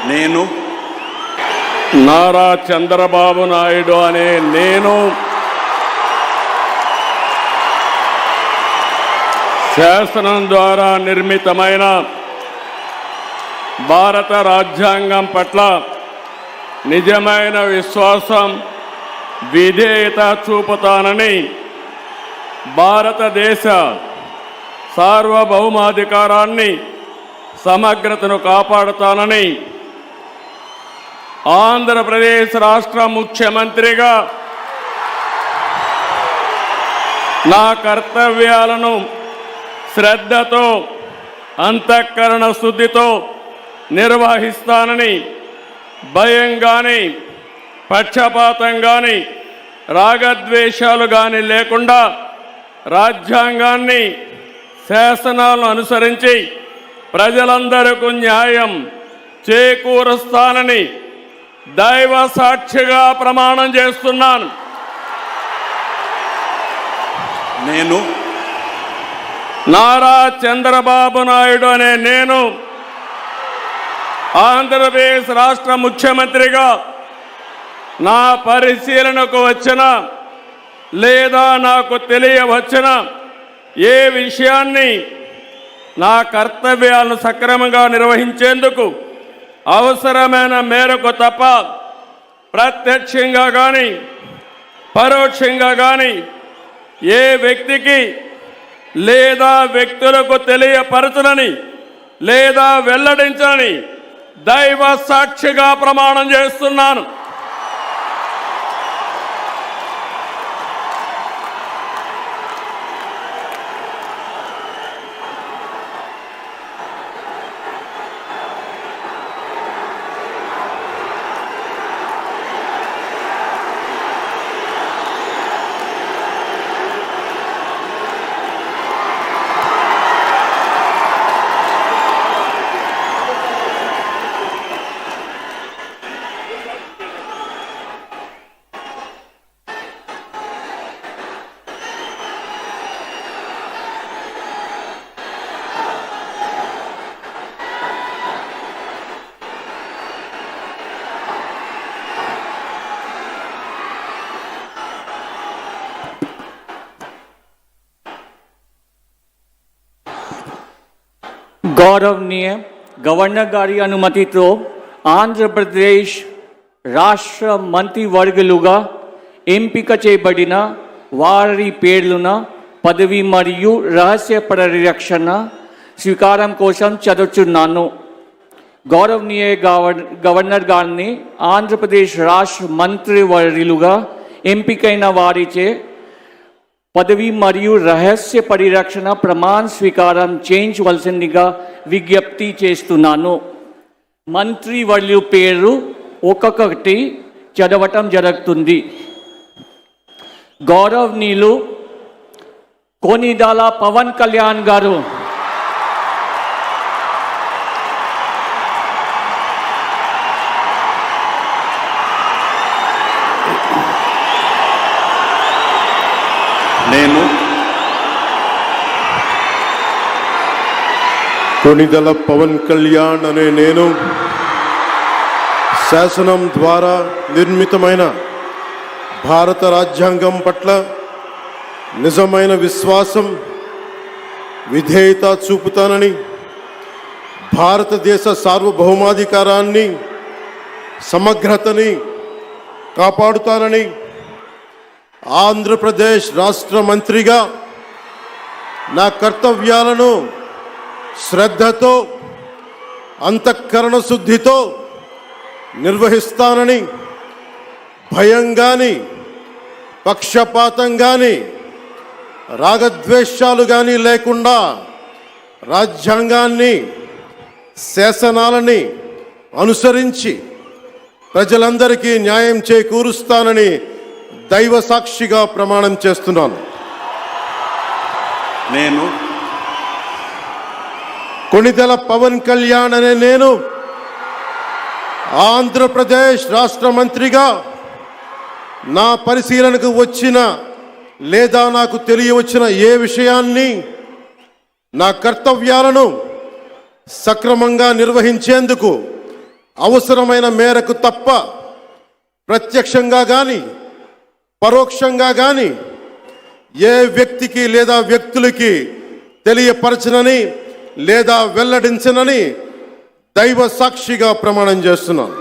నేను నారా చంద్రబాబు నాయుడు అనే నేను శాసనం ద్వారా నిర్మితమైన భారత రాజ్యాంగం పట్ల నిజమైన విశ్వాసం, విధేయత చూపుతానని, భారతదేశ సార్వభౌమాధికారాన్ని, సమగ్రతను కాపాడుతానని ఆంధ్రప్రదేశ్ రాష్ట్ర ముఖ్యమంత్రిగా నా కర్తవ్యాలను శ్రద్ధతో, అంతఃకరణ శుద్ధితో నిర్వహిస్తానని, భయం కానీ, పక్షపాతం కానీ, రాగద్వేషాలు కానీ లేకుండా రాజ్యాంగాన్ని, శాసనాలను అనుసరించి ప్రజలందరికీ న్యాయం చేకూరుస్తానని దైవ సాక్షిగా ప్రమాణం చేస్తున్నాను. నేను నారా చంద్రబాబు నాయుడు అనే నేను ఆంధ్రప్రదేశ్ రాష్ట్ర ముఖ్యమంత్రిగా నా పరిశీలనకు వచ్చిన లేదా నాకు తెలియవచ్చిన ఏ విషయాన్ని నా కర్తవ్యాలను సక్రమంగా నిర్వహించేందుకు అవసరమైన మేరకు తప్ప ప్రత్యక్షంగా కానీ పరోక్షంగా కానీ ఏ వ్యక్తికి లేదా వ్యక్తులకు తెలియపరచనని లేదా వెల్లడించని దైవ సాక్షిగా ప్రమాణం చేస్తున్నాను. गौरवनीय गवर्नर गारी अनुमति तो आंध्र प्रदेश राष्ट्र मंत्रिवर्गलुगा ఎంపిక చేయబడిన వారి పేర్లున పదవి మరియు రహస్య పరిరక్షణ స్వీకారం కోసం చదువుతున్నాను. గౌరవనీయ గవర్నర్ గారిని ఆంధ్రప్రదేశ్ రాష్ట్ర మంత్రివర్యులుగా ఎంపికైన వారిచే పదవి మరియు రహస్య పరిరక్షణ ప్రమాణ స్వీకారం చేయించవలసిందిగా విజ్ఞప్తి చేస్తున్నాను. మంత్రివర్యుల పేరు ఒక్కొక్కటి చదవటం జరుగుతుంది. గౌరవనీయులు కొనిదెల పవన్ కళ్యాణ్ గారు, నేను కొనిదెల పవన్ కళ్యాణ్ అనే నేను శాసనం ద్వారా నిర్మితమైన భారత రాజ్యాంగం పట్ల నిజమైన విశ్వాసం, విధేయత చూపుతానని, భారతదేశ సార్వభౌమాధికారాన్ని, సమగ్రతని కాపాడుతానని, ఆంధ్రప్రదేశ్ రాష్ట్ర మంత్రిగా నా కర్తవ్యాలను శ్రద్ధతో, అంతఃకరణ శుద్ధితో నిర్వహిస్తానని, భయం కానీ, పక్షపాతం కానీ, రాగద్వేషాలు కానీ లేకుండా రాజ్యాంగాన్ని, శాసనాలని అనుసరించి ప్రజలందరికీ న్యాయం చేకూరుస్తానని దైవ సాక్షిగా ప్రమాణం చేస్తున్నాను. నేను కొనిదెల పవన్ కళ్యాణ్ అనే నేను ఆంధ్రప్రదేశ్ రాష్ట్ర మంత్రిగా నా పరిశీలనకు వచ్చిన లేదా నాకు తెలియవచ్చిన ఏ విషయాన్ని, నా కర్తవ్యాలను సక్రమంగా నిర్వహించేందుకు అవసరమైన మేరకు తప్ప ప్రత్యక్షంగా కానీ పరోక్షంగా కానీ ఏ వ్యక్తికి లేదా వ్యక్తులకి తెలియపరచనని లేదా వెల్లడించనని దైవ సాక్షిగా ప్రమాణం చేస్తున్నాను.